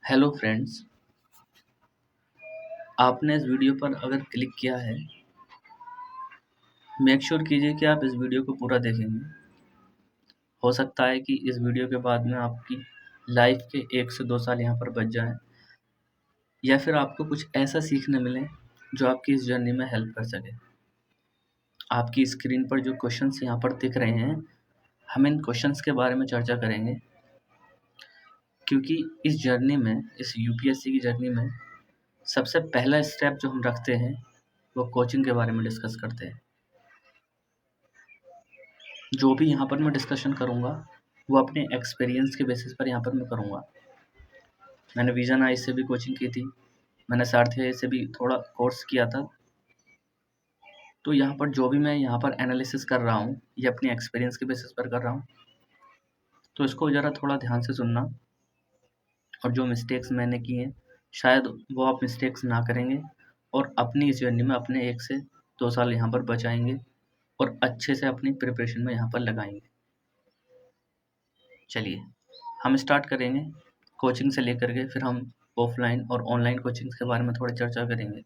Hello friends, आपने इस video पर अगर क्लिक किया है, मेक श्योर कीजिए कि आप इस वीडियो को पूरा देखेंगे। हो सकता है कि इस वीडियो के बाद में आपकी लाइफ के 1 से 2 साल यहाँ पर बच जाएं, या फिर आपको कुछ ऐसा सीखने मिले जो आपकी इस जर्नी में हेल्प कर सके। आपकी स्क्रीन पर जो क्वेश्चंस यहाँ पर दिख रहे हैं, हम इन क्वेश्चंस के बारे में चर्चा करेंगे, क्योंकि इस जर्नी में, इस यूपीएससी की जर्नी में सबसे पहला स्टेप जो हम रखते हैं वो कोचिंग के बारे में डिस्कस करते हैं। जो भी यहाँ पर मैं डिस्कशन करूँगा वो अपने एक्सपीरियंस के बेसिस पर यहाँ पर मैं करूँगा। मैंने विजन आई से भी कोचिंग की थी, मैंने सारथी आई से भी थोड़ा कोर्स किया था। तो यहाँ पर जो भी मैं यहाँ पर एनालिसिस कर रहा हूँ ये अपनी एक्सपीरियंस के बेसिस पर कर रहा हूँ, तो इसको ज़रा थोड़ा ध्यान से सुनना। और जो मिस्टेक्स मैंने की हैं शायद वो आप मिस्टेक्स ना करेंगे और अपनी इस जर्नी में अपने 1 से 2 साल यहाँ पर बचाएंगे और अच्छे से अपनी प्रिपरेशन में यहाँ पर लगाएंगे। चलिए हम स्टार्ट करेंगे कोचिंग से लेकर के, फिर हम ऑफलाइन और ऑनलाइन कोचिंग के बारे में थोड़ी चर्चा करेंगे।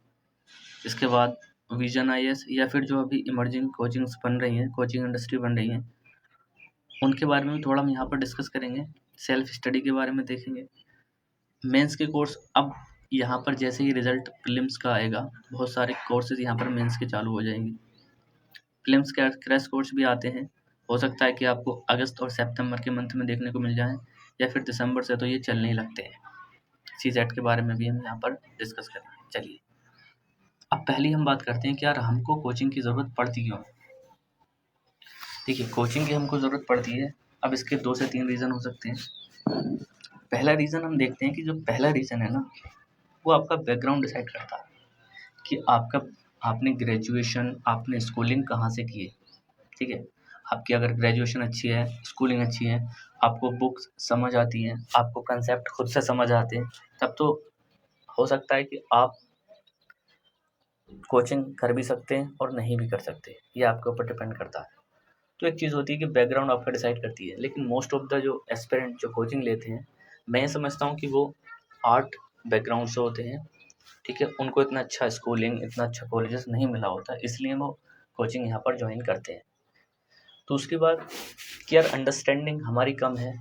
इसके बाद विजन आईएएस या फिर जो अभी इमर्जिंग कोचिंग्स बन रही हैं, कोचिंग इंडस्ट्री बन रही हैं, उनके बारे में भी थोड़ा हम यहाँ पर डिस्कस करेंगे। सेल्फ स्टडी के बारे में देखेंगे। मेंस के कोर्स, अब यहाँ पर जैसे ही रिजल्ट प्रीलिम्स का आएगा, बहुत सारे कोर्सेज यहाँ पर मेंस के चालू हो जाएंगे। प्रीलिम्स के क्रैश कोर्स भी आते हैं, हो सकता है कि आपको अगस्त और सितंबर के मंथ में देखने को मिल जाएं, या फिर दिसंबर से तो ये चलने ही लगते हैं। सीजेट के बारे में भी हम यहाँ पर डिस्कस करेंगे। चलिए अब पहली हम बात करते हैं कि यार हमको कोचिंग की ज़रूरत पड़ती क्यों है। देखिए, कोचिंग की हमको ज़रूरत पड़ती है, अब इसके 2 से 3 रीज़न हो सकते हैं। पहला रीज़न हम देखते हैं कि जो पहला रीज़न है ना, वो आपका बैकग्राउंड डिसाइड करता है कि आपने ग्रेजुएशन, आपने स्कूलिंग कहाँ से की है। ठीक है, आपकी अगर ग्रेजुएशन अच्छी है, स्कूलिंग अच्छी है, आपको बुक्स समझ आती हैं, आपको कंसेप्ट खुद से समझ आते हैं, तब तो हो सकता है कि आप कोचिंग कर भी सकते हैं और नहीं भी कर सकते, ये आपके ऊपर डिपेंड करता है। तो एक चीज़ होती है कि बैकग्राउंड आपका डिसाइड करती है, लेकिन मोस्ट ऑफ द जो एस्पिरेंट जो कोचिंग लेते हैं, मैं समझता हूँ कि वो आर्ट बैकग्राउंड से होते हैं। ठीक है, उनको इतना अच्छा स्कूलिंग, इतना अच्छा कॉलेजेस नहीं मिला होता, इसलिए वो कोचिंग यहाँ पर ज्वाइन करते हैं। तो उसके बाद कि यार अंडरस्टैंडिंग हमारी कम है,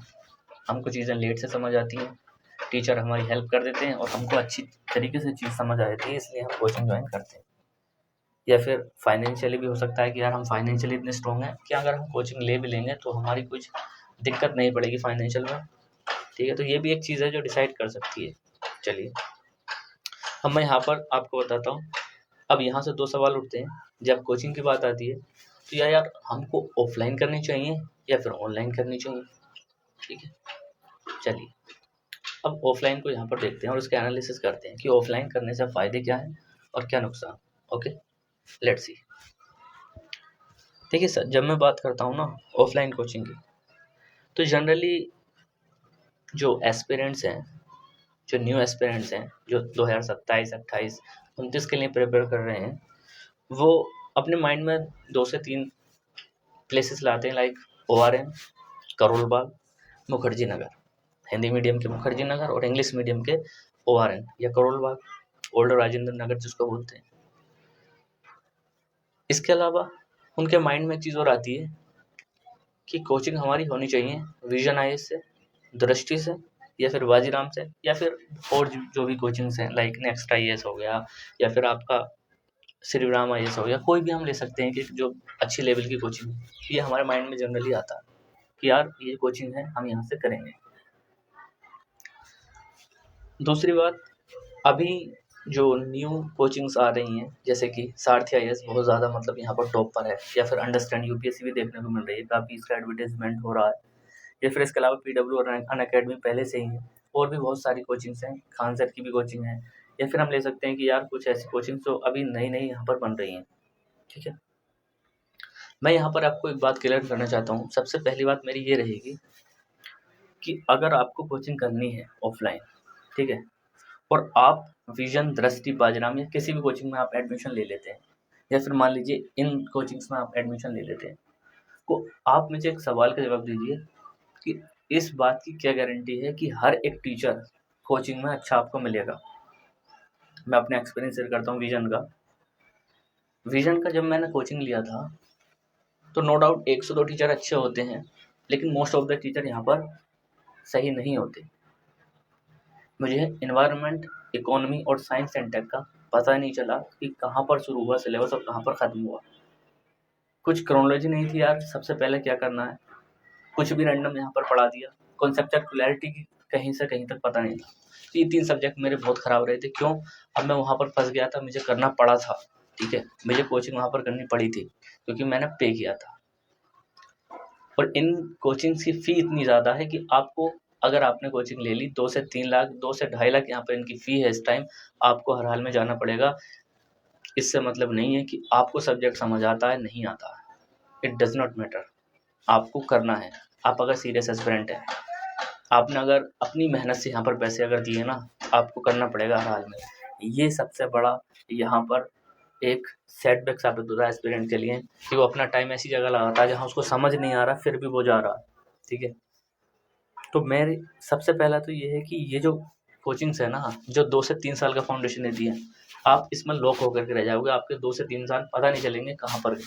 हमको चीज़ें लेट से समझ आती हैं, टीचर हमारी हेल्प कर देते हैं और हमको अच्छी तरीके से चीज़ समझ आ जाती है, इसलिए हम कोचिंग ज्वाइन करते हैं। या फिर फाइनेंशियली भी हो सकता है कि यार हम फाइनेंशियली इतने स्ट्रॉन्ग हैं कि अगर हम कोचिंग ले भी लेंगे तो हमारी कुछ दिक्कत नहीं पड़ेगी फाइनेंशियल में। ठीक है, तो ये भी एक चीज़ है जो डिसाइड कर सकती है। चलिए अब मैं यहाँ पर आपको बताता हूँ। अब यहाँ से 2 सवाल उठते हैं जब कोचिंग की बात आती है, तो यार हमको ऑफलाइन करनी चाहिए या फिर ऑनलाइन करनी चाहिए। ठीक है, चलिए अब ऑफलाइन को यहाँ पर देखते हैं और उसके एनालिसिस करते हैं कि ऑफलाइन करने से फ़ायदे क्या हैं और क्या नुकसान। Okay, let's see. देखिए सर, जब मैं बात करता हूँ ना ऑफलाइन कोचिंग की, तो जनरली जो एस्पिरेंट्स हैं, जो न्यू एस्पिरेंट्स हैं, जो 2027, 28, 29 के लिए प्रिपेयर कर रहे हैं, वो अपने माइंड में 2 से 3 प्लेसेस लाते हैं, like ORM, Karol Bagh, Mukherjee Nagar. Hindi medium के मुखर्जी नगर और इंग्लिश मीडियम के ORM या करोल बाग, ओल्ड राजेंद्र नगर जिसको बोलते हैं। इसके अलावा उनके माइंड में एक चीज़ और आती है कि कोचिंग हमारी होनी चाहिए विजन आईएएस से, दृष्टि से, या फिर बाजीराम से, या फिर और जो भी कोचिंग्स हैं लाइक नेक्स्ट आईएएस हो गया, या फिर आपका श्री राम आईएएस हो गया, कोई भी हम ले सकते हैं कि जो अच्छी लेवल की कोचिंग है। ये हमारे माइंड में जनरली आता है कि यार ये कोचिंग है, हम यहाँ से करेंगे। दूसरी बात, अभी जो न्यू कोचिंग्स आ रही हैं जैसे कि सारथी आईएएस बहुत ज़्यादा मतलब यहाँ पर टॉप पर है, या फिर अंडरस्टैंड यूपीएससी भी देखने को मिल रही है, काफ़ी इसका एडवर्टाइजमेंट हो रहा है। या फिर इसके अलावा PW और अनअकैडमी पहले से ही है, और भी बहुत सारी कोचिंग्स हैं, खान सर की भी कोचिंग है। या फिर हम ले सकते हैं कि यार कुछ ऐसी कोचिंग्स जो अभी नई नई यहाँ पर बन रही हैं। ठीक है, मैं यहाँ पर आपको एक बात क्लियर करना चाहता हूँ। सबसे पहली बात मेरी ये रहेगी कि अगर आपको कोचिंग करनी है ऑफलाइन, ठीक है, और आप विजन, दृष्टि, बाजीराम या किसी भी कोचिंग में आप एडमिशन ले लेते हैं, या फिर मान लीजिए इन कोचिंग्स में आप एडमिशन ले लेते हैं, तो आप मुझे एक सवाल का जवाब दीजिए कि इस बात की क्या गारंटी है कि हर एक टीचर कोचिंग में अच्छा आपको मिलेगा। मैं अपने एक्सपीरियंस शेयर करता हूँ विजन का जब मैंने कोचिंग लिया था तो नो डाउट 1 से 2 टीचर अच्छे होते हैं, लेकिन मोस्ट ऑफ द टीचर यहाँ पर सही नहीं होते। मुझे एनवायरनमेंट, इकोनॉमी और साइंस एंड टेक का पता नहीं चला कि कहाँ पर शुरू हुआ सिलेबस और कहाँ पर ख़त्म हुआ। कुछ क्रोनोलॉजी नहीं थी यार, सबसे पहले क्या करना है, कुछ भी रैंडम यहाँ पर पढ़ा दिया। कॉन्सेप्चुअल क्लैरिटी की कहीं से कहीं तक पता नहीं था। तो ये 3 सब्जेक्ट मेरे बहुत ख़राब रहे थे। क्यों? अब मैं वहाँ पर फंस गया था, मुझे करना पड़ा था, ठीक है, मुझे कोचिंग वहाँ पर करनी पड़ी थी क्योंकि मैंने पे किया था। और इन कोचिंग्स की फ़ी इतनी ज़्यादा है कि आपको, अगर आपने कोचिंग ले ली 2 से 3 लाख, 2 से ढाई लाख यहाँ पर इनकी फ़ी है इस टाइम, आपको हर हाल में जाना पड़ेगा। इससे मतलब नहीं है कि आपको सब्जेक्ट समझ आता है, नहीं आता है, इट डज़ नॉट मैटर, आपको करना है। आप अगर सीरियस एस्पिरेंट हैं, आपने अगर अपनी मेहनत से यहाँ पर पैसे अगर दिए ना, आपको करना पड़ेगा हर हाल में। ये सबसे बड़ा यहाँ पर एक सेटबैक साबित होता है एस्पिरेंट के लिए कि वो अपना टाइम ऐसी जगह लगाता है जहाँ उसको समझ नहीं आ रहा, फिर भी वो जा रहा है, ठीक है। तो मेरे सबसे पहला तो ये है कि ये जो कोचिंग्स है ना, जो 2 से 3 साल का फाउंडेशन देती है, आप इसमें लॉक होकर के रह जाओगे। आपके 2 से 3 साल पता नहीं चलेंगे कहाँ पर गए,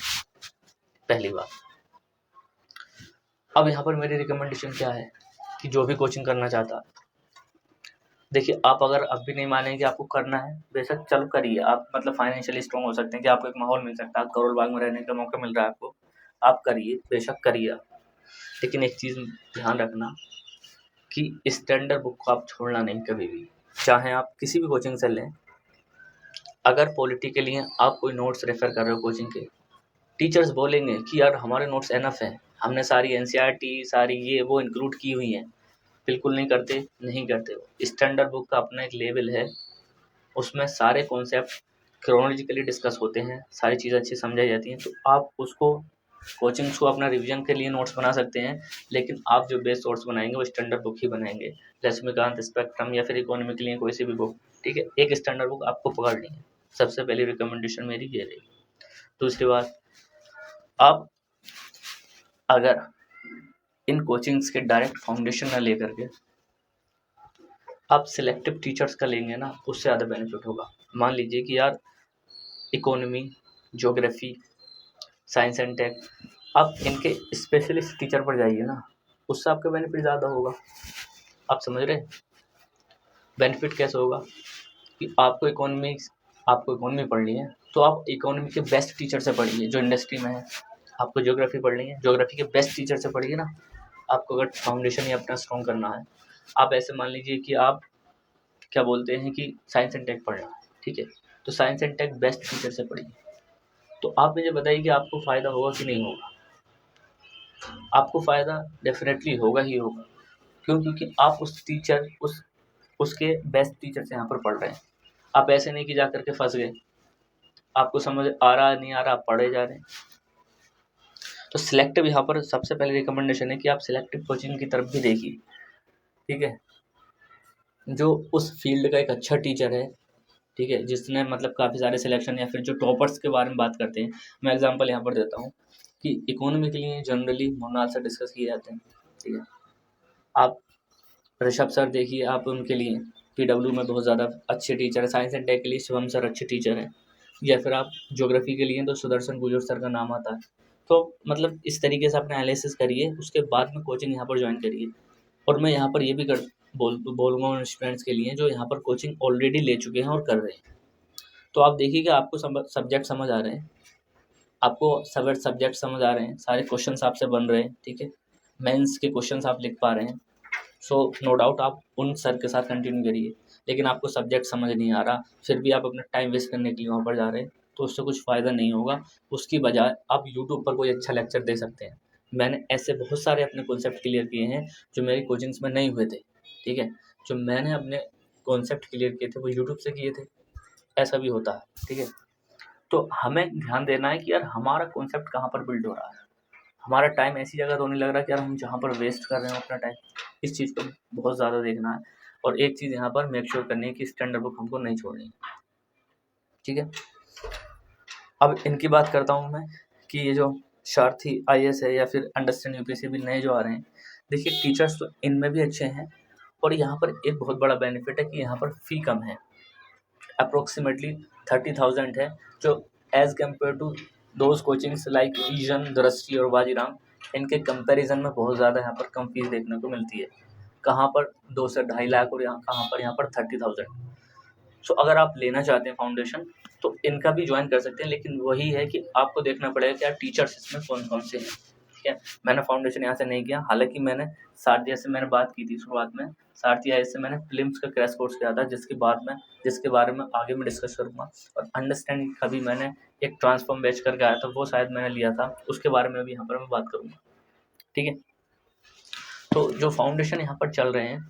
पहली बात। अब यहाँ पर मेरी रिकमेंडेशन क्या है कि जो भी कोचिंग करना चाहता है, देखिए, आप अगर अब भी नहीं मानेंगे कि आपको करना है, बेशक चलो करिए। आप मतलब फाइनेंशियली स्ट्रॉन्ग हो सकते हैं कि आपको एक माहौल मिल सकता है, करोल बाग में रहने का मौका मिल रहा है आपको, आप करिए, बेशक करिए आप। लेकिन एक चीज़ ध्यान रखना कि स्टैंडर्ड बुक को आप छोड़ना नहीं कभी भी, चाहे आप किसी भी कोचिंग से लें। अगर पॉलिटिकली आप कोई नोट्स रेफ़र कर रहे हो कोचिंग के, टीचर्स बोलेंगे कि यार हमारे नोट्स एनफ हैं, हमने सारी एनसीईआरटी सारी ये वो इंक्लूड की हुई हैं। बिल्कुल नहीं करते, नहीं करते हो। स्टैंडर्ड बुक का अपना एक लेवल है, उसमें सारे कॉन्सेप्ट क्रोनोलॉजिकली डिस्कस होते हैं, सारी चीज़ें अच्छी समझाई जाती हैं। तो आप उसको कोचिंग्स को अपना रिवीजन के लिए नोट्स बना सकते हैं, लेकिन आप जो बेस सोर्स बनाएंगे वो स्टैंडर्ड बुक ही बनाएंगे। लक्ष्मीकांत, स्पेक्ट्रम या फिर इकोनॉमी के लिए कोई सी भी बुक, ठीक है। एक स्टैंडर्ड बुक आपको पकड़नी है, सबसे पहली रिकमेंडेशन मेरी ये रही। दूसरी बात, आप अगर इन कोचिंग्स के डायरेक्ट फाउंडेशन ना लेकर के आप सिलेक्टिव टीचर्स का लेंगे ना, उससे ज़्यादा बेनिफिट होगा। मान लीजिए कि यार economy, geography, science and tech, आप इनके स्पेशलिस्ट टीचर पर जाइए ना, उससे आपका बेनिफिट ज़्यादा होगा। आप समझ रहे हैं? बेनिफिट कैसे होगा कि आपको इकोनॉमी पढ़नी है तो आप इकोनॉमी के बेस्ट टीचर से पढ़िए जो इंडस्ट्री में है। आपको ज्योग्राफी पढ़नी है, ज्योग्राफी के बेस्ट टीचर से पढ़िए ना। आपको अगर फाउंडेशन ही अपना स्ट्रॉन्ग करना है, आप ऐसे मान लीजिए कि आप क्या बोलते हैं कि साइंस एंड टेक पढ़ना है, ठीक है, तो science and tech best teacher से पढ़िए। तो आप मुझे बताइए कि आपको फ़ायदा होगा कि नहीं होगा? आपको फ़ायदा डेफिनेटली होगा ही होगा। क्यों? क्योंकि आप उसके बेस्ट टीचर से यहाँ पर पढ़ रहे हैं। आप ऐसे नहीं कि जा कर के फंस गए, आपको समझ आ रहा है नहीं आ रहा, आप पढ़े जा रहे हैं। तो सिलेक्टिव यहाँ पर सबसे पहले रिकमेंडेशन है कि आप सिलेक्टिव कोचिंग की तरफ भी देखिए, ठीक है, जो उस फील्ड का एक अच्छा टीचर है, ठीक है, जिसने मतलब काफ़ी सारे सिलेक्शन या फिर जो टॉपर्स के बारे में बात करते हैं। मैं एग्जांपल यहाँ पर देता हूँ कि इकोनॉमी के लिए जनरली मोनाल से डिस्कस किए जाते हैं, ठीक है। आप ऋषभ सर देखिए, आप उनके लिए पीडब्ल्यू में बहुत ज़्यादा अच्छे टीचर है। साइंस एंड टेक के लिए शिवम सर अच्छे टीचर हैं, या फिर आप ज्योग्राफी के लिए तो सुदर्शन गुजर सर का नाम आता है। तो मतलब इस तरीके से अपना एनालिसिस करिए, उसके बाद में कोचिंग यहाँ पर ज्वाइन करिए। और मैं यहाँ पर ये भी बोलूँगा उन स्टूडेंट्स के लिए जो यहाँ पर कोचिंग ऑलरेडी ले चुके हैं और कर रहे हैं। तो आप देखिए कि आपको सब्जेक्ट समझ आ रहे हैं, आपको सब्जेक्ट समझ आ रहे हैं, सारे क्वेश्चंस आपसे बन रहे हैं, ठीक है, मेंस के क्वेश्चंस आप लिख पा रहे हैं। सो नो डाउट आप उन सर के साथ कंटिन्यू करिए। लेकिन आपको सब्जेक्ट समझ नहीं आ रहा, फिर भी आप अपना टाइम वेस्ट करने के लिए वहाँ पर जा रहे हैं, तो उससे कुछ फ़ायदा नहीं होगा। उसकी बजाय आप यूट्यूब पर कोई अच्छा लेक्चर दे सकते हैं। मैंने ऐसे बहुत सारे अपने कॉन्सेप्ट क्लियर किए हैं जो मेरी कोचिंग्स में नहीं हुए थे, ठीक है। जो मैंने अपने कॉन्सेप्ट क्लियर किए थे वो यूट्यूब से किए थे, ऐसा भी होता है, ठीक है। तो हमें ध्यान देना है कि यार हमारा कॉन्सेप्ट कहाँ पर बिल्ड हो रहा है, हमारा टाइम ऐसी जगह तो नहीं लग रहा कि यार हम जहाँ पर वेस्ट कर रहे हैं अपना टाइम, इस चीज़ को बहुत ज़्यादा देखना है। और एक चीज़ यहाँ पर मेक श्योर करनी है कि स्टैंडर्ड बुक हमको नहीं छोड़नी, ठीक है। अब इनकी बात करता हूँ मैं कि ये जो सारथी आईएएस है या फिर अंडरस्टैंड यूपीएससी भी नए जो आ रहे हैं, देखिए टीचर्स तो इनमें भी अच्छे हैं और यहाँ पर एक बहुत बड़ा बेनिफिट है कि यहाँ पर फ़ी कम है, अप्रोक्सीमेटली 30,000 है, जो as compare to those coachings like Vision, Drishti और बाजीराम, इनके कंपैरिजन में बहुत ज़्यादा यहाँ पर कम फीस देखने को मिलती है। कहाँ पर 2 से 2.5 लाख और यहाँ पर 30,000। सो अगर आप लेना चाहते हैं फाउंडेशन तो इनका भी ज्वाइन कर सकते हैं, लेकिन वही है कि आपको देखना पड़ेगा कि टीचर्स इसमें कौन कौन से हैं। ठीक है, मैंने फाउंडेशन यहाँ से नहीं किया, हालांकि मैंने सारथिया से मैंने बात की थी शुरुआत में, सारथिया से मैंने फिल्म्स का क्रैश कोर्स किया था, जिसके बारे में आगे मैं डिस्कस करूँगा। और अंडरस्टैंड का भी मैंने एक ट्रांसफॉर्म बैच करके आया था, वो शायद मैंने लिया था, उसके बारे में भी यहाँ पर मैं बात करूँगा। ठीक है, तो जो फाउंडेशन यहाँ पर चल रहे हैं,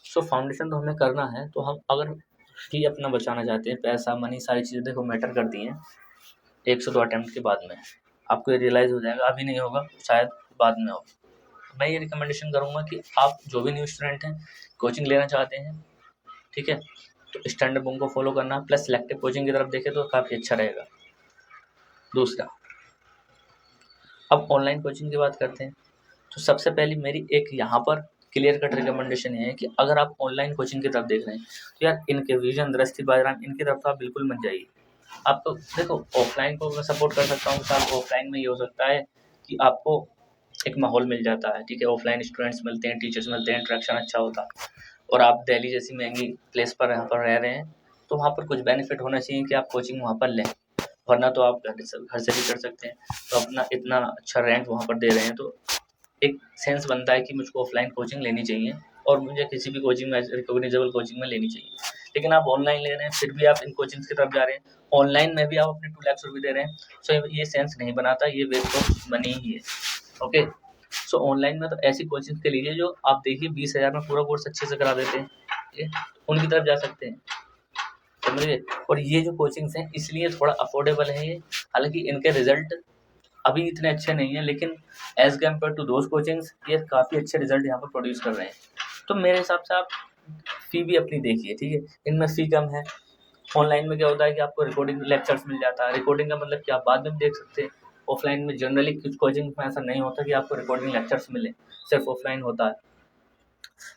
सो फाउंडेशन तो हमें करना है, तो हम अगर फी अपना बचाना चाहते हैं, पैसा, मनी, सारी चीज़ें देखो मैटर करती हैं। 102 अटैम्प्ट के बाद में आपको ये रियलाइज़ हो जाएगा, अभी नहीं होगा, शायद बाद में हो। मैं ये रिकमेंडेशन करूँगा कि आप जो भी न्यू स्टूडेंट हैं, कोचिंग लेना चाहते हैं, ठीक है, तो स्टैंडर्ड बुक को फॉलो करना प्लस सिलेक्टिव कोचिंग की तरफ देखें तो काफ़ी अच्छा रहेगा। दूसरा, अब ऑनलाइन कोचिंग की बात करते हैं, तो सबसे पहली मेरी एक यहाँ पर क्लियर कट रिकमेंडेशन है कि अगर आप ऑनलाइन कोचिंग की तरफ देख रहे हैं तो यार इनके विजन, दृष्टि, बाजीराम, इनकी तरफ आप बिल्कुल मत जाइए। आप तो देखो ऑफलाइन को मैं सपोर्ट कर सकता हूँ, साल ऑफलाइन में ये हो सकता है कि आपको एक माहौल मिल जाता है, ठीक है, ऑफलाइन स्टूडेंट्स मिलते हैं, टीचर्स मिलते हैं, इंटरेक्शन अच्छा होता है, और आप दिल्ली जैसी महंगी प्लेस पर यहाँ पर रह रहे हैं तो वहाँ पर कुछ बेनिफिट होना चाहिए कि आप कोचिंग वहाँ पर लें, वरना तो आप घर से भी कर सकते हैं। तो अपना इतना अच्छा रेंट वहाँ पर दे रहे हैं तो एक सेंस बनता है कि मुझको ऑफलाइन कोचिंग लेनी चाहिए और मुझे किसी भी कोचिंग में, रिकॉग्नाइजेबल कोचिंग में लेनी चाहिए। लेकिन आप ऑनलाइन ले रहे हैं फिर भी आप इन कोचिंग्स की तरफ जा रहे हैं, ऑनलाइन में भी आप अपने 2 लाख रुपये दे रहे हैं, सो ये सेंस नहीं बनाता, ये वेस्ट ऑफ मनी ही है। ओके, सो ऑनलाइन में तो ऐसी कोचिंग के लीजिए जो आप देखिए 20,000 में पूरा कोर्स अच्छे से करा देते हैं, ठीक है, उनकी तरफ जा सकते हैं, समझिए। और ये जो कोचिंग्स हैं इसलिए थोड़ा अफोर्डेबल है ये, हालांकि इनके रिजल्ट अभी इतने अच्छे नहीं हैं, लेकिन as compare to those coachings ये काफ़ी अच्छे रिजल्ट यहाँ पर प्रोड्यूस कर रहे हैं। तो मेरे हिसाब से आप फ़ी भी अपनी देखिए, ठीक है, इनमें फ़ी कम है। ऑनलाइन में क्या होता है कि आपको रिकॉर्डिंग लेक्चर्स मिल जाता है, रिकॉर्डिंग का मतलब कि आप बाद में देख सकते हैं। ऑफलाइन में जनरली कुछ कोचिंग में ऐसा नहीं होता कि आपको रिकॉर्डिंग लेक्चर्स मिले, सिर्फ ऑफलाइन होता है।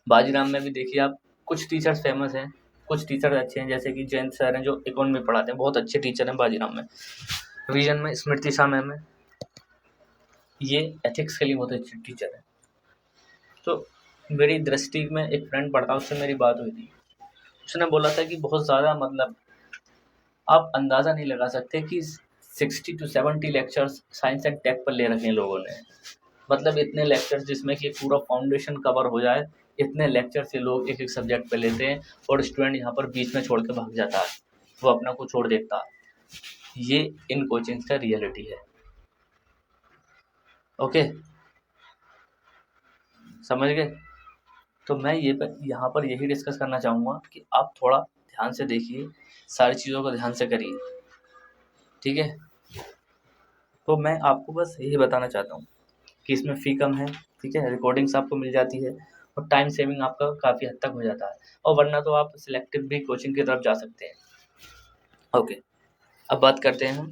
बाजीराम में भी देखिए आप, कुछ टीचर्स फेमस हैं, कुछ टीचर अच्छे हैं, जैसे कि जयंत सर हैं जो इकोनॉमी पढ़ाते हैं, बहुत अच्छे टीचर हैं बाजीराम में। विजन में स्मृति शाह मैम है, ये एथिक्स के लिए बहुत अच्छी टीचर है। तो मेरी दृष्टि में एक फ्रेंड पढ़ता, उससे मेरी बात हुई थी, उसने बोला था कि बहुत ज़्यादा, मतलब आप अंदाज़ा नहीं लगा सकते कि 60 to 70 lectures science and tech पर ले रखे हैं लोगों ने, मतलब इतने लेक्चर्स जिसमें कि पूरा फाउंडेशन कवर हो जाए, इतने लेक्चर्स ये लोग एक एक सब्जेक्ट पे लेते हैं और स्टूडेंट यहाँ पर बीच में छोड़ के भाग जाता है, वो अपना को छोड़ देता है। ये इन कोचिंग्स का रियलिटी है। ओके, समझ गए? तो मैं यहाँ पर यही डिस्कस करना चाहूँगा कि आप थोड़ा ध्यान से देखिए, सारी चीज़ों को ध्यान से करिए, ठीक है। तो मैं आपको बस यही बताना चाहता हूँ कि इसमें फ़ी कम है, ठीक है, रिकॉर्डिंग्स आपको मिल जाती है और टाइम सेविंग आपका काफ़ी हद तक हो जाता है, और वरना तो आप सिलेक्टिव भी कोचिंग की तरफ जा सकते हैं। ओके, अब बात करते हैं हम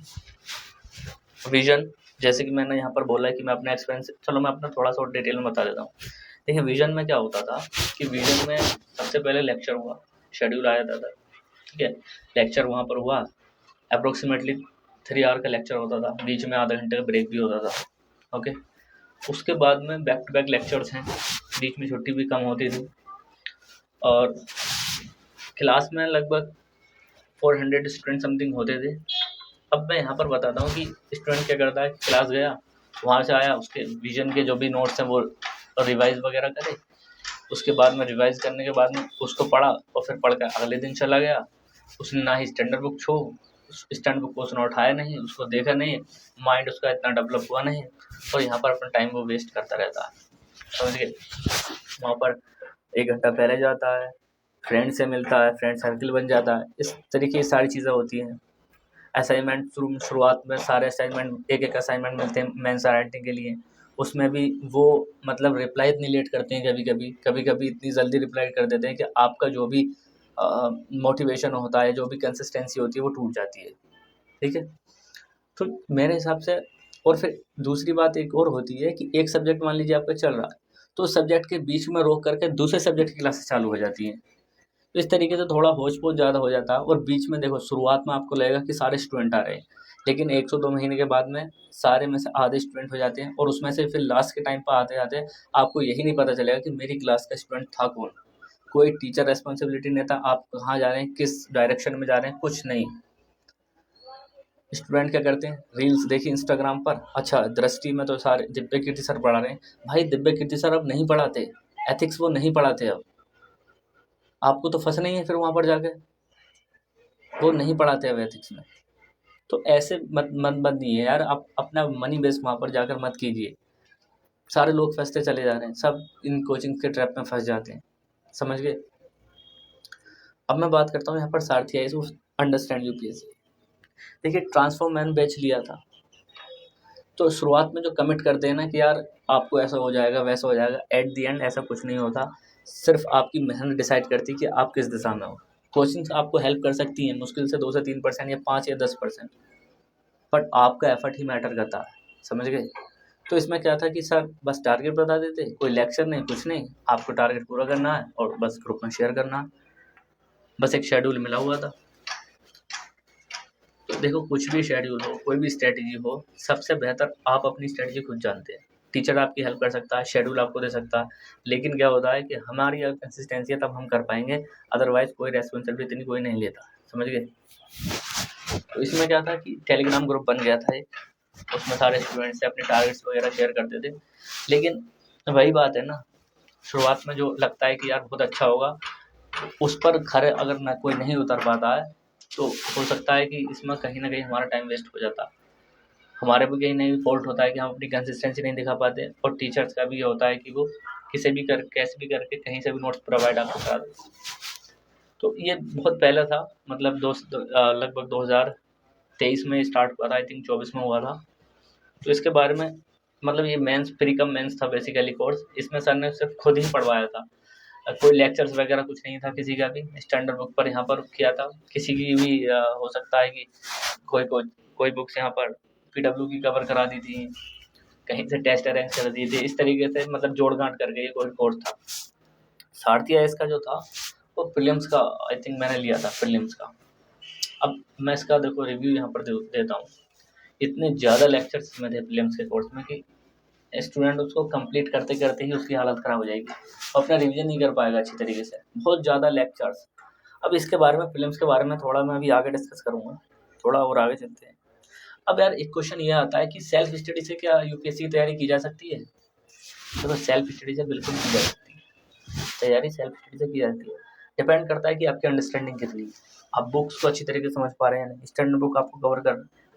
विजन। जैसे कि मैंने यहाँ पर बोला है कि मैं अपना एक्सपीरियंस, चलो मैं अपना थोड़ा सा डिटेल में बता देता हूँ। देखिए विजन में क्या होता था कि विजन में सबसे पहले लेक्चर हुआ, शेड्यूल आया था, ठीक है, लेक्चर वहाँ पर हुआ, अप्रोक्सीमेटली 3 आवर का लेक्चर होता था, बीच में आधा घंटे का ब्रेक भी होता था। ओके, उसके बाद में बैक टू बैक लेक्चर्स हैं, बीच में छुट्टी भी कम होती थी, और क्लास में लगभग 400 स्टूडेंट समथिंग होते थे। अब मैं यहाँ पर बताता हूँ कि स्टूडेंट क्या करता है, क्लास गया, वहाँ से आया, उसके विजन के जो भी नोट्स हैं वो रिवाइज वगैरह करे, उसके बाद में रिवाइज करने के बाद में उसको पढ़ा और फिर पढ़ कर अगले दिन चला गया। उसने ना ही स्टैंडर्ड बुक स्टैंडर्ड बुक को उसने उठाया नहीं, उसको देखा नहीं, माइंड उसका इतना डेवलप हुआ नहीं, और यहाँ पर अपना टाइम वो वेस्ट करता रहता है, समझ गए। वहाँ पर 1 घंटा पहले जाता है, फ्रेंड से मिलता है, फ्रेंड सर्किल बन जाता है, इस तरीके की सारी चीज़ें होती हैं। असाइनमेंट शुरुआत में सारे असाइनमेंट, एक असाइनमेंट मिलते हैं मेंस राइटिंग के लिए, उसमें भी वो मतलब रिप्लाई इतनी लेट करते हैं, कभी कभी इतनी जल्दी रिप्लाई कर देते हैं कि आपका जो भी मोटिवेशन होता है, जो भी कंसिस्टेंसी होती है वो टूट जाती है, ठीक है। तो मेरे हिसाब से, और फिर दूसरी बात एक और होती है कि एक सब्जेक्ट मान लीजिए आपका चल रहा है, तो उस सब्जेक्ट के बीच में रोक करके दूसरे सब्जेक्ट की क्लासेस चालू हो जाती हैं। तो इस तरीके से थोड़ा होच-पोच ज़्यादा हो जाता है। और बीच में देखो शुरुआत में आपको लगेगा कि सारे स्टूडेंट आ रहे हैं, लेकिन 1 से 2 महीने के बाद में सारे में से आधे स्टूडेंट हो जाते हैं और उसमें से फिर लास्ट के टाइम पे आते-आते आपको यही नहीं पता चलेगा कि मेरी क्लास का स्टूडेंट था कौन। कोई टीचर रिस्पॉन्सिबिलिटी नहीं था, आप कहाँ जा रहे हैं, किस डायरेक्शन में जा रहे हैं, कुछ नहीं। स्टूडेंट क्या करते हैं, रील्स देखी इंस्टाग्राम पर, अच्छा दृष्टि में तो सारे दिव्य कीर्ति सर पढ़ा रहे हैं। भाई दिव्य कीर्ति सर अब नहीं पढ़ाते, एथिक्स वो नहीं पढ़ाते अब। आपको तो फँसना ही है फिर वहाँ पर जाके, वो नहीं पढ़ाते अब एथिक्स में। तो ऐसे मत नहीं है यार, आप अपना मनी वेस्ट वहाँ पर जाकर मत कीजिए। सारे लोग फँसते चले जा रहे हैं, सब इन कोचिंग के ट्रैप में फँस जाते हैं, समझ गए। अब मैं बात करता हूँ यहाँ पर सारथी आईएएस अंडरस्टैंड यूपीएससी। देखिए ट्रांसफॉर्म मैंने बैच लिया था, तो शुरुआत में जो कमिट करते हैं ना कि यार आपको ऐसा हो जाएगा वैसा हो जाएगा, एट दी एंड ऐसा कुछ नहीं होता। सिर्फ आपकी मेहनत डिसाइड करती है कि आप किस दिशा में हो। कोचिंग्स आपको हेल्प कर सकती हैं मुश्किल से 2 से 3% या 5 या 10%, बट आपका एफर्ट ही मैटर करता है, समझ गए। तो इसमें क्या था कि सर बस टारगेट बता देते, कोई लेक्चर नहीं कुछ नहीं, आपको टारगेट पूरा करना है और बस ग्रुप में शेयर करना है, बस एक शेड्यूल मिला हुआ था। तो देखो कुछ भी शेड्यूल हो, कोई भी स्ट्रेटजी हो, सबसे बेहतर आप अपनी स्ट्रेटजी खुद जानते हैं। टीचर आपकी हेल्प कर सकता है, शेड्यूल आपको दे सकता है, लेकिन क्या होता है कि हमारी अगर कंसिस्टेंसी है तब हम कर पाएंगे, अदरवाइज कोई रेस्पॉन्सिबिलिटी इतनी कोई नहीं लेता, समझ गए। तो इसमें क्या था कि टेलीग्राम ग्रुप बन गया था एक, उसमें सारे स्टूडेंट्स से अपने टारगेट्स वगैरह शेयर करते थे। लेकिन वही बात है ना, शुरुआत में जो लगता है कि यार बहुत अच्छा होगा, उस पर खरे अगर ना कोई नहीं उतर पाता है तो हो सकता है कि इसमें कहीं ना कहीं हमारा टाइम वेस्ट हो जाता है। हमारे भी कहीं ना कहीं फॉल्ट होता है कि हम अपनी कंसिस्टेंसी नहीं दिखा पाते, और टीचर्स का भी ये होता है कि वो किसी भी कर कैसे भी करके कहीं से भी नोट्स प्रोवाइड आपको करा देते। तो ये बहुत पहले था, मतलब लगभग 2023 में स्टार्ट हुआ था, आई थिंक 24 में हुआ था। तो इसके बारे में मतलब ये मेंस प्री कम मेंस था बेसिकली कोर्स, इसमें सर ने सिर्फ खुद ही पढ़वाया था, कोई लेक्चर्स वगैरह कुछ नहीं था किसी का भी, स्टैंडर्ड बुक पर यहाँ पर किया था। किसी की भी हो सकता है कि कोई बुक्स यहाँ पर पीडब्ल्यू की कवर करा दी थी, कहीं से टेस्ट अरेंज कर दिए थे, इस तरीके से मतलब जोड़ गांठ करके ये कोई कोर्स था। सारथी आईएएस का जो था वो प्रीलिम्स का आई थिंक मैंने लिया था, प्रीलिम्स का। अब मैं इसका देखो रिव्यू यहाँ पर देता हूँ। इतने ज़्यादा लेक्चर्स इसमें थे प्रीलिम्स के कोर्स में कि स्टूडेंट उसको कंप्लीट करते करते ही उसकी हालत ख़राब हो जाएगी, अपना रिवीजन नहीं कर पाएगा अच्छी तरीके से, बहुत ज़्यादा लेक्चर्स। अब इसके बारे में प्रीलिम्स के बारे में थोड़ा मैं अभी आगे डिस्कस करूँगा, थोड़ा और आगे चलते हैं। अब यार एक क्वेश्चन ये आता है कि सेल्फ स्टडी से क्या यूपीएससी की तैयारी की जा सकती है। तो सेल्फ स्टडी से बिल्कुल की जा सकती है, तैयारी सेल्फ स्टडी से की जाती है। डिपेंड करता है कि आपकी अंडरस्टैंडिंग कितनी है, आप बुक्स को अच्छी तरीके से समझ पा रहे हैं नहीं, स्टैंडर्ड बुक आपको कवर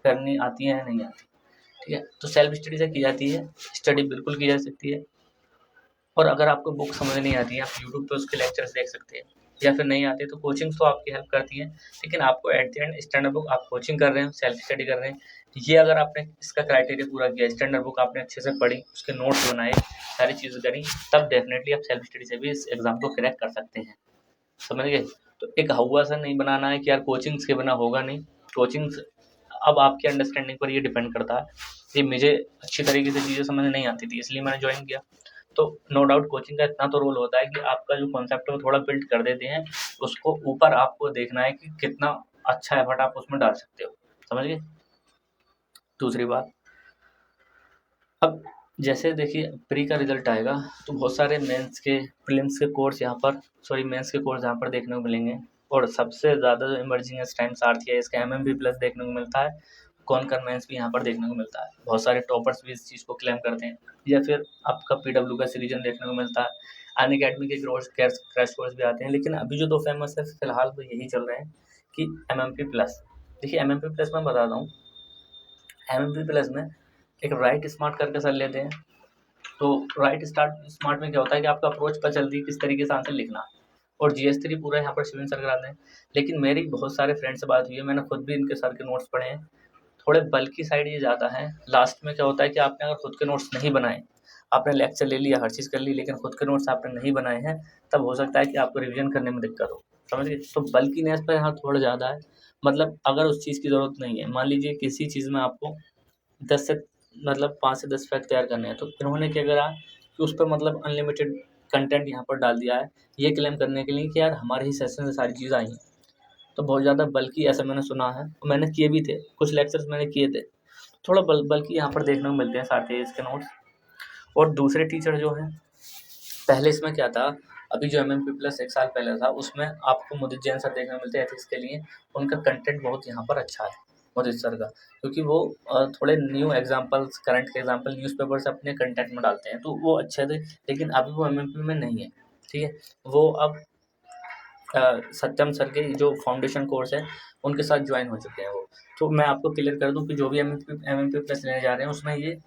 करनी आती है या नहीं आती, ठीक है। तो सेल्फ स्टडी से की जाती है, स्टडी बिल्कुल की जा सकती है। और अगर आपको बुक समझ नहीं आती है, आप यूट्यूब पे उसके लेक्चर्स देख सकते हैं, या फिर नहीं आते तो कोचिंग्स तो आपकी हेल्प करती हैं, लेकिन आपको at the end standard book, आप कोचिंग कर रहे हैं, सेल्फ स्टडी कर रहे हैं, ये अगर आपने इसका क्राइटेरिया पूरा किया, स्टैंडर्ड बुक आपने अच्छे से पढ़ी, उसके नोट्स बनाए, सारी चीज़ें करी, तब डेफिनेटली आप सेल्फ स्टडी से भी इस एग्ज़ाम को क्रैक कर सकते हैं, समझ गए। तो एक हवा सा नहीं बनाना है कि यार कोचिंग्स के बिना होगा नहीं, कोचिंग्स अब आपके अंडरस्टैंडिंग पर ये डिपेंड करता है कि मुझे अच्छी तरीके से चीज़ें समझ नहीं आती थी इसलिए मैंने ज्वाइन किया। तो नो डाउट कोचिंग का इतना तो रोल होता है कि आपका जो कॉन्सेप्ट है वो थोड़ा बिल्ड कर देते हैं, उसको ऊपर आपको देखना है कि कितना अच्छा एफर्ट आप उसमें डाल सकते हो, समझ गए। दूसरी बात, अब जैसे देखिए प्री का रिजल्ट आएगा तो बहुत सारे मेंस के प्रीलिम्स के कोर्स यहाँ पर मेंस के कोर्स यहाँ पर देखने को मिलेंगे, और सबसे ज़्यादा जो इमर्जिंग इस टाइम सारथी है, इसका MMP+ देखने को मिलता है, कॉनकर मेंस भी यहाँ पर देखने को मिलता है, बहुत सारे टॉपर्स भी इस चीज़ को क्लेम करते हैं, या फिर आपका PW का सीरीजन देखने को मिलता है, अनअकैडमी के क्रैश कोर्स भी आते हैं, लेकिन अभी जो 2 फेमस है फिलहाल तो यही चल रहे हैं कि MMP+। देखिए MMP+ मैं बताता हूँ, MMP+ में एक राइट स्मार्ट करके सर लेते हैं। तो राइट स्मार्ट में क्या होता है कि आपका अप्रोच पता चलती है किस तरीके से आंसर लिखना है, और GS3 पूरा यहाँ पर शिविन सर कराते हैं। लेकिन मेरी बहुत सारे फ्रेंड से बात हुई है, मैंने खुद भी इनके सर के नोट्स पढ़े हैं, थोड़े बल्कि साइड ये ज़्यादा है। लास्ट में क्या होता है कि आपने अगर खुद के नोट्स नहीं बनाए, आपने लेक्चर ले लिया, हर चीज़ कर ली, लेकिन खुद के नोट्स आपने नहीं बनाए हैं, तब हो सकता है कि आपको रिविजन करने में दिक्कत हो, समझ गए। तो बल्कीनेस पर यहाँ थोड़ा ज़्यादा है, मतलब अगर उस चीज़ की ज़रूरत नहीं है, मान लीजिए किसी चीज़ में आपको 10 से मतलब 5 से 10 फैक्ट तैयार करने हैं, तो इन्होंने क्या करा कि उस पर मतलब अनलिमिटेड कंटेंट यहाँ पर डाल दिया है, ये क्लेम करने के लिए कि यार हमारे ही सेशन से सारी चीज़ आई हैं। तो बहुत ज़्यादा बल्कि ऐसा मैंने सुना है, मैंने किए भी थे, कुछ लेक्चर्स मैंने किए थे, थोड़ा बल्कि यहाँ पर देखने को मिलते हैं सारे इसके नोट्स। और दूसरे टीचर जो हैं, पहले इसमें क्या था, अभी जो MMP प्लस 1 साल पहले था उसमें आपको मोदित जैन सर देखने को मिलते हैं एथिक्स के लिए। उनका कंटेंट बहुत यहाँ पर अच्छा है मोदित सर का, क्योंकि वो थोड़े न्यू एग्जांपल्स, करंट के एग्जांपल न्यूज़पेपर से अपने कंटेंट में डालते हैं, तो वो अच्छे थे। लेकिन अभी वो MMP में नहीं है, ठीक है। वो अब सत्यम सर के जो फाउंडेशन कोर्स है उनके साथ ज्वाइन हो चुके हैं वो। तो मैं आपको क्लियर कर दूं कि जो भी MMP प्लस लेने जा रहे हैं उसमें ये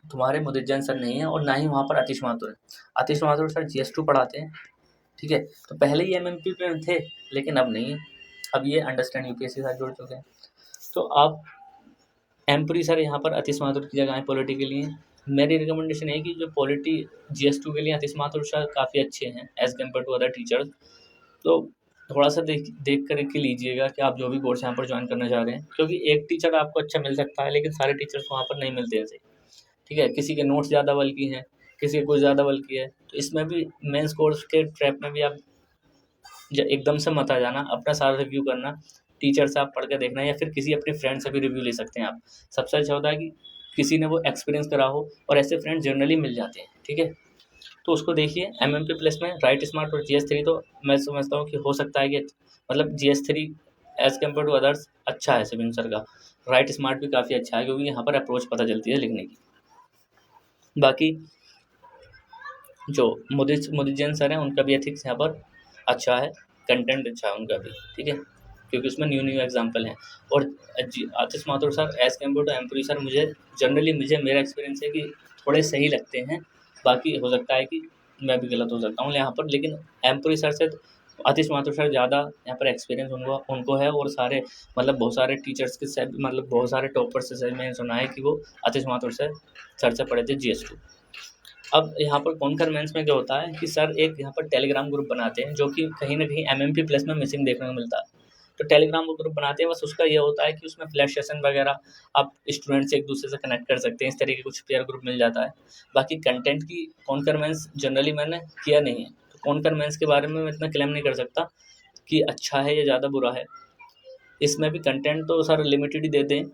तुम्हारे मोदित जैन सर नहीं है, और ना ही वहाँ पर आतिश माथुर है। आतिश माथुर सर GS2 पढ़ाते हैं, ठीक है। तो पहले ही MMP में थे, लेकिन अब नहीं है, अब ये अंडरस्टैंड UPSC के साथ जुड़ चुके हैं। तो आप एमपुरी सर यहाँ पर आतिश माथुर की जगह पॉलिटी के लिए। मेरी रिकमेंडेशन है कि जो पॉलिटी GS2 के लिए आतिश माथुर सर काफ़ी अच्छे हैं as compare to other teachers. तो थोड़ा सा देख कर के लीजिएगा कि आप जो भी कोर्स यहाँ पर ज्वाइन करना चाह रहे हैं, क्योंकि एक टीचर आपको अच्छा मिल सकता है लेकिन सारे टीचर्स वहाँ पर नहीं मिलते ऐसे, ठीक है। किसी के नोट्स ज़्यादा बल्कि हैं, किसी के कुछ ज़्यादा बल्कि है। तो इसमें भी मेंस कोर्स के ट्रैप में भी आप एकदम से मत आ जाना, अपना सारा रिव्यू करना, टीचर से आप पढ़ के देखना, या फिर किसी अपने फ्रेंड से भी रिव्यू ले सकते हैं आप। सबसे अच्छा होता है कि किसी ने वो एक्सपीरियंस करा हो, और ऐसे फ्रेंड जनरली मिल जाते हैं, ठीक है। तो उसको देखिए MMP प्लस में राइट स्मार्ट और GS3, तो मैं समझता हूँ कि हो सकता है कि मतलब GS3 as compare to others अच्छा है सिविन सर का। राइट स्मार्ट भी काफ़ी अच्छा है, क्योंकि यहाँ पर अप्रोच पता चलती है लिखने की। बाकी जो मोदी जैन सर हैं उनका भी एथिक्स यहाँ पर अच्छा है, कंटेंट अच्छा है उनका भी, ठीक है, क्योंकि उसमें न्यू एग्जांपल हैं। और Atish Mathur sir as compare to Empuri sir मुझे मेरा एक्सपीरियंस है कि थोड़े सही लगते हैं। बाकी हो सकता है कि मैं भी गलत हो सकता हूँ यहाँ पर, लेकिन एमपुरी सर से आतिश माथुर सर ज़्यादा यहाँ पर एक्सपीरियंस उनको है। और सारे मतलब बहुत सारे टीचर्स के से मतलब बहुत सारे टॉपर्स से मैंने सुना है कि वो आतिश माथुर सर से पढ़े थे GS2। अब यहाँ पर कॉन्कर मेंस में क्या होता है कि सर एक यहाँ पर टेलीग्राम ग्रुप बनाते हैं, जो कि कहीं ना कहीं MMP प्लस में मिसिंग देखने को मिलता है। तो टेलीग्राम ग्रुप बनाते हैं, बस उसका ये होता है कि उसमें फ्लैश सेशन वगैरह आप स्टूडेंट से एक दूसरे से कनेक्ट कर सकते हैं, इस तरीके कुछ पेयर ग्रुप मिल जाता है। बाकी कंटेंट की कॉन्कर मेंस जनरली मैंने किया नहीं है, तो कॉन्कर मेंस के बारे में मैं इतना क्लेम नहीं कर सकता कि अच्छा है या ज़्यादा बुरा है। इसमें भी कंटेंट तो सर लिमिटेड ही देते हैं,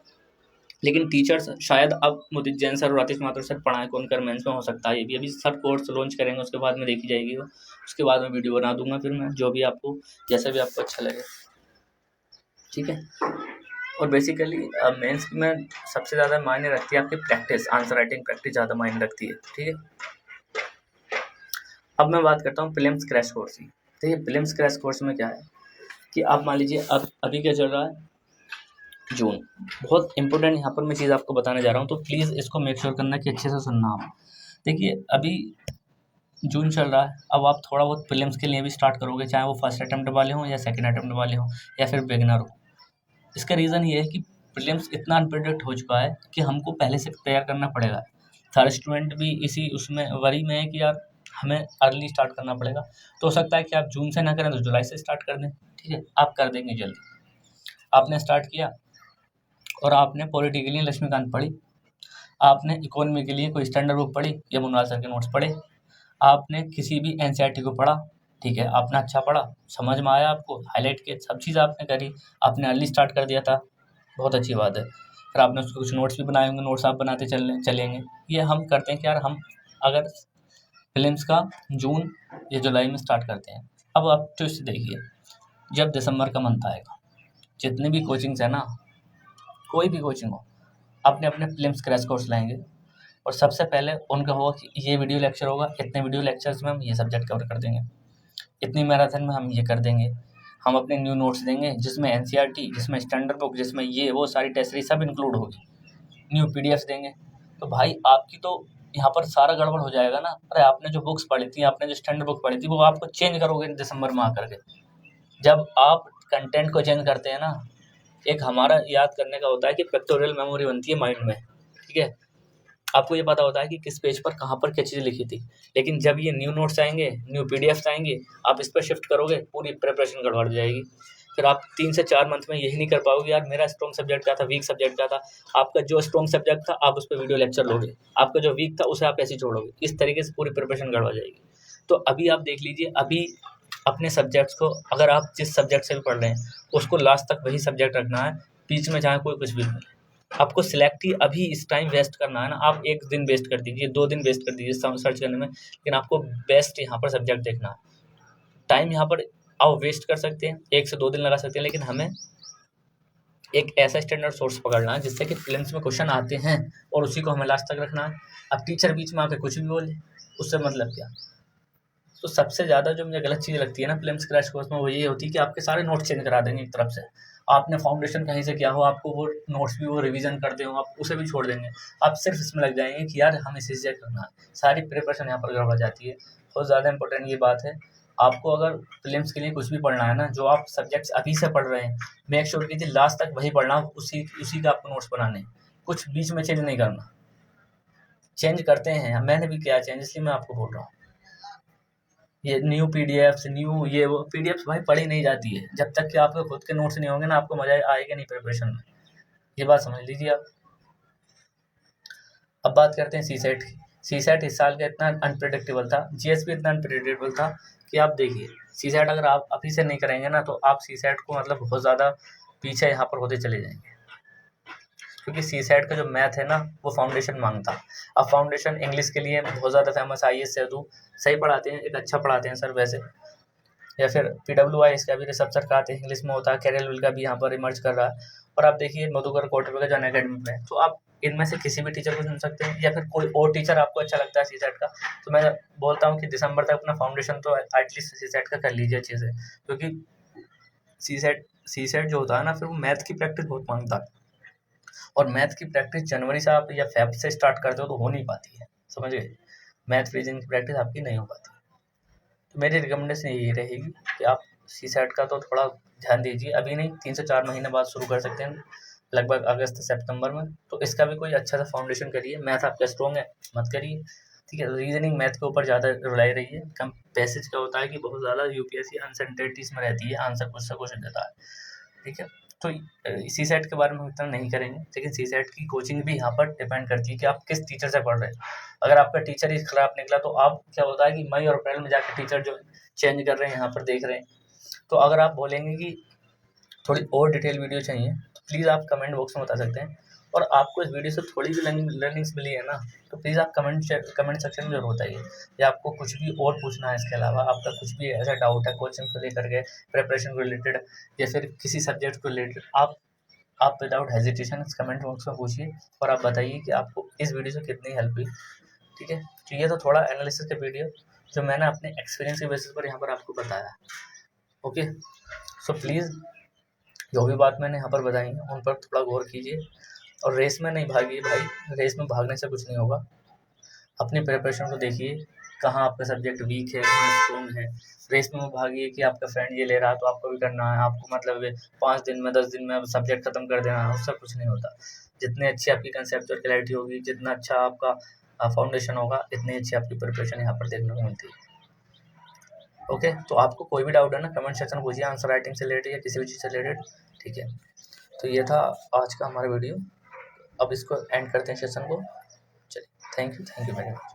लेकिन टीचर्स शायद अब मोदित जैन सर और Atish Mathur sir पढ़ाएं conquer mains में, हो सकता है ये भी। अभी सर कोर्स लॉन्च करेंगे, उसके बाद में देखी जाएगी वो, उसके बाद में वीडियो बना दूंगा फिर मैं, जो भी आपको जैसा भी आपको अच्छा लगे, ठीक है। और बेसिकली मेंस में सबसे ज़्यादा मायने रखती है आपकी प्रैक्टिस, आंसर राइटिंग प्रैक्टिस ज़्यादा मायने रखती है, ठीक है। अब मैं बात करता हूँ प्रीलिम्स क्रैश कोर्स की। देखिए प्रीलिम्स क्रैश कोर्स में क्या है कि आप मान लीजिए अब अभी क्या चल रहा है, जून। बहुत इंपॉर्टेंट यहाँ पर मैं चीज़ आपको बताने जा रहा हूँ, तो प्लीज़ इसको मेक श्योर करना कि अच्छे से सुनना आप। देखिए अभी जून चल रहा है, अब आप थोड़ा बहुत प्रीलिम्स के लिए भी स्टार्ट करोगे, चाहे वो फर्स्ट अटेम्प्ट वाले हों या सेकंड अटेम्प्ट वाले हों या फिर बिगिनर हो। इसका रीज़न ये है कि प्रीलिम्स इतना अनप्रेडिक्ट हो चुका है कि हमको पहले से तैयार करना पड़ेगा। सारे स्टूडेंट भी इसी उसमें वरी में है कि यार हमें अर्ली स्टार्ट करना पड़ेगा। तो हो सकता है कि आप जून से ना करें तो जुलाई से स्टार्ट कर दें, ठीक है। आप कर देंगे जल्दी। आपने स्टार्ट किया और आपने पॉलिटी के लिए लक्ष्मीकांत पढ़ी, आपने इकोनॉमी के लिए कोई स्टैंडर्ड बुक पढ़ी या मुनवाल सर के नोट्स पढ़े, आपने किसी भी NCERT को पढ़ा, ठीक है, आपने अच्छा पढ़ा, समझ में आया आपको, हाईलाइट किए, सब चीज़ आपने करी, आपने अर्ली स्टार्ट कर दिया था, बहुत अच्छी बात है। फिर आपने उसके कुछ नोट्स भी बनाए होंगे, नोट्स आप बनाते चलेंगे। ये हम करते हैं कि यार हम अगर फिल्म्स का जून या जुलाई में स्टार्ट करते हैं। अब आप ट्विस्ट देखिए, जब दिसंबर का मंथ आएगा, जितने भी कोचिंग्स है ना, कोई भी कोचिंग हो, अपने अपने फिल्म्स क्रैश कोर्स लाएंगे और सबसे पहले उनका होगा कि ये वीडियो लेक्चर होगा, इतने वीडियो लेक्चर्स में हम ये सब्जेक्ट कवर कर देंगे, इतनी मैराथन में हम ये कर देंगे, हम अपने न्यू नोट्स देंगे जिसमें NCERT, जिसमें स्टैंडर्ड बुक, जिसमें ये वो सारी टेस्ट सीरीज सब इंक्लूड होगी, न्यू PDFs देंगे। तो भाई आपकी तो यहाँ पर सारा गड़बड़ हो जाएगा ना। अरे आपने जो बुक्स पढ़ी थी, आपने जो स्टैंडर्ड बुक पढ़ी थी, वो आपको चेंज करोगे दिसंबर में आकर के। जब आप कंटेंट को चेंज करते हैं ना, एक हमारा याद करने का होता है कि पिक्टोरियल मेमोरी बनती है माइंड में, ठीक है। आपको ये पता होता है कि किस पेज पर कहाँ पर क्या चीज़ लिखी थी, लेकिन जब ये न्यू नोट्स आएंगे, न्यू PDFs आएंगे, आप इस पर शिफ्ट करोगे, पूरी प्रिपरेशन गड़बड़ जाएगी। फिर आप 3 से 4 मंथ में यही नहीं कर पाओगे यार मेरा स्ट्रॉन्ग सब्जेक्ट क्या था, वीक सब्जेक्ट क्या था। आपका जो स्ट्रॉन्ग सब्जेक्ट था आप उस पर वीडियो लेक्चर लोगे, आपका जो वीक था उसे आप ऐसे ही छोड़ोगे, इस तरीके से पूरी प्रिपरेशन गड़बड़ जाएगी। तो अभी आप देख लीजिए, अभी अपने सब्जेक्ट्स को, अगर आप जिस सब्जेक्ट से भी पढ़ रहे हैं उसको लास्ट तक वही सब्जेक्ट रखना है, बीच में चाहे कोई कुछ भी मिले। आपको सिलेक्ट ही अभी इस टाइम वेस्ट करना है ना, आप 1 दिन वेस्ट कर दीजिए, 2 दिन वेस्ट कर दीजिए सर्च करने में, लेकिन आपको बेस्ट यहाँ पर सब्जेक्ट देखना है। टाइम यहाँ पर आप वेस्ट कर सकते हैं, 1 से 2 दिन लगा सकते हैं, लेकिन हमें एक ऐसा स्टैंडर्ड सोर्स पकड़ना है जिससे कि प्रीलिम्स में क्वेश्चन आते हैं और उसी को हमें लास्ट तक रखना है। अब टीचर बीच में आके कुछ भी बोले उससे मतलब क्या। तो सबसे ज़्यादा जो मुझे गलत चीज़ लगती है ना प्रीलिम्स क्रैश कोर्स में, वो ये होती है कि आपके सारे नोट्स चेंज करा देंगे। एक तरफ से आपने फाउंडेशन कहीं से किया हो, आपको वो नोट्स भी वो रिवीजन करते हो, आप उसे भी छोड़ देंगे। आप सिर्फ इसमें लग जाएंगे कि यार हमें इसी से करना है, सारी प्रिपरेशन यहाँ पर गड़बड़ जाती है। बहुत ज़्यादा इंपॉर्टेंट ये बात है। आपको अगर प्रीलिम्स के लिए कुछ भी पढ़ना है ना, जो आप सब्जेक्ट्स अभी से पढ़ रहे हैं, मेक श्योर कीजिए लास्ट तक वही पढ़ना, उसी का आपको नोट्स बनाने हैं, कुछ बीच में चेंज नहीं करना। चेंज करते हैं, मैंने भी किया चेंज, इसलिए मैं आपको बोल रहा हूँ। ये न्यू पीडीएफ्स, न्यू ये वो पीडीएफ्स भाई पढ़ी नहीं जाती है जब तक कि आपके खुद के नोट्स नहीं होंगे ना, आपको मजा आएगा नहीं प्रिपरेशन में, ये बात समझ लीजिए आप। अब बात करते हैं सीसेट की। सीसेट इस साल का इतना अनप्रेडिक्टेबल था, जीएस भी इतना अनप्रेडिक्टेबल था कि आप देखिए सीसेट अगर आप अभी से नहीं करेंगे ना, तो आप सीसेट को मतलब बहुत ज़्यादा पीछे यहाँ पर होते चले जाएंगे, क्योंकि सीसेट का जो मैथ है ना वो फाउंडेशन मांगता। अब फाउंडेशन इंग्लिश के लिए बहुत ज़्यादा फेमस, IAS सेतु सही पढ़ाते हैं, एक अच्छा पढ़ाते हैं सर वैसे। या फिर PWI, इसका भी रिसर्चर का आते हैं, इंग्लिश में होता है। कैरियर का भी यहाँ पर इमर्ज कर रहा है। और आप देखिए मधुकर कोटवे का जो अनअकैडमी में है, तो आप इनमें से किसी भी टीचर को चुन सकते हैं, या फिर कोई और टीचर आपको अच्छा लगता है सीसेट का, तो मैं बोलता हूँ कि दिसंबर तक अपना फाउंडेशन तो एटलीस्ट सीसेट का कर लीजिए अच्छे से, क्योंकि सीसेट जो होता है ना, फिर वो मैथ की प्रैक्टिस बहुत मांगता है, और मैथ की प्रैक्टिस जनवरी से आप या फेब से स्टार्ट करते हो तो हो नहीं पाती है, समझ गए। मैथ रीजनिंग की प्रैक्टिस आपकी नहीं हो पाती। तो मेरी रिकमेंडेशन यही रहेगी कि आप सीसेट का तो थोड़ा ध्यान दीजिए, अभी नहीं 3 से 4 महीने बाद शुरू कर सकते हैं, लगभग अगस्त सितंबर में। तो इसका भी कोई अच्छा सा फाउंडेशन करिए। मैथ आपका स्ट्रॉन्ग है मत करिए, ठीक है। रीजनिंग मैथ के ऊपर ज़्यादा रिलाई रही है। कम पैसेज का होता है कि बहुत ज़्यादा यूपीएससी अनसर्टेनिटीज में रहती है, आंसर कुछ से कुछ देता है, ठीक है। तो सीसेट के बारे में हम इतना नहीं करेंगे, लेकिन सीसेट की कोचिंग भी यहाँ पर डिपेंड करती है कि आप किस टीचर से पढ़ रहे हैं। अगर आपका टीचर ही खराब निकला तो आप क्या होता है कि मई और अप्रैल में जाकर टीचर जो चेंज कर रहे हैं यहाँ पर देख रहे हैं। तो अगर आप बोलेंगे कि थोड़ी और डिटेल वीडियो चाहिए तो प्लीज़ आप कमेंट बॉक्स में बता सकते हैं। और आपको इस वीडियो से थोड़ी भी लर्निंग्स मिली है ना, तो प्लीज़ आप कमेंट सेक्शन में जरूर बताइए, या आपको कुछ भी और पूछना है इसके अलावा, आपका कुछ भी ऐसा डाउट है कोचिंग को लेकर के, प्रिपरेशन को रिलेटेड, या फिर किसी सब्जेक्ट को रिलेटेड, आप विदाउट हेजिटेशन इस कमेंट बॉक्स में पूछिए और आप बताइए कि आपको इस वीडियो से कितनी हेल्प हुई, ठीक है। तो ये तो थोड़ा एनालिसिस का वीडियो जो मैंने अपने एक्सपीरियंस के बेसिस पर यहाँ पर आपको बताया, ओके। सो प्लीज़ जो भी बात मैंने यहाँ पर बताई है उन पर थोड़ा गौर कीजिए, और रेस में नहीं भागिए भाई, रेस में भागने से कुछ नहीं होगा। अपनी प्रिपरेशन को देखिए, कहाँ आपका सब्जेक्ट वीक है, कहाँ स्ट्रॉन्ग है। रेस में भागिए कि आपका फ्रेंड ये ले रहा है तो आपको भी करना है, आपको मतलब 5 दिन में 10 दिन में सब्जेक्ट खत्म कर देना है, उससे कुछ नहीं होता। जितनी अच्छी आपकी कंसेप्चुअल क्लैरिटी होगी, जितना अच्छा आपका फाउंडेशन होगा, इतनी अच्छी आपकी प्रिपरेशन यहाँ पर देखने को मिलती है, ओके। तो आपको कोई भी डाउट है ना, कमेंट सेक्शन में पूछिए, आंसर राइटिंग से रिलेटेड या किसी भी चीज़ से रिलेटेड, ठीक है। तो ये था आज का हमारा वीडियो, अब इसको एंड करते हैं सेशन को। चलिए, थैंक यू वेरी मच।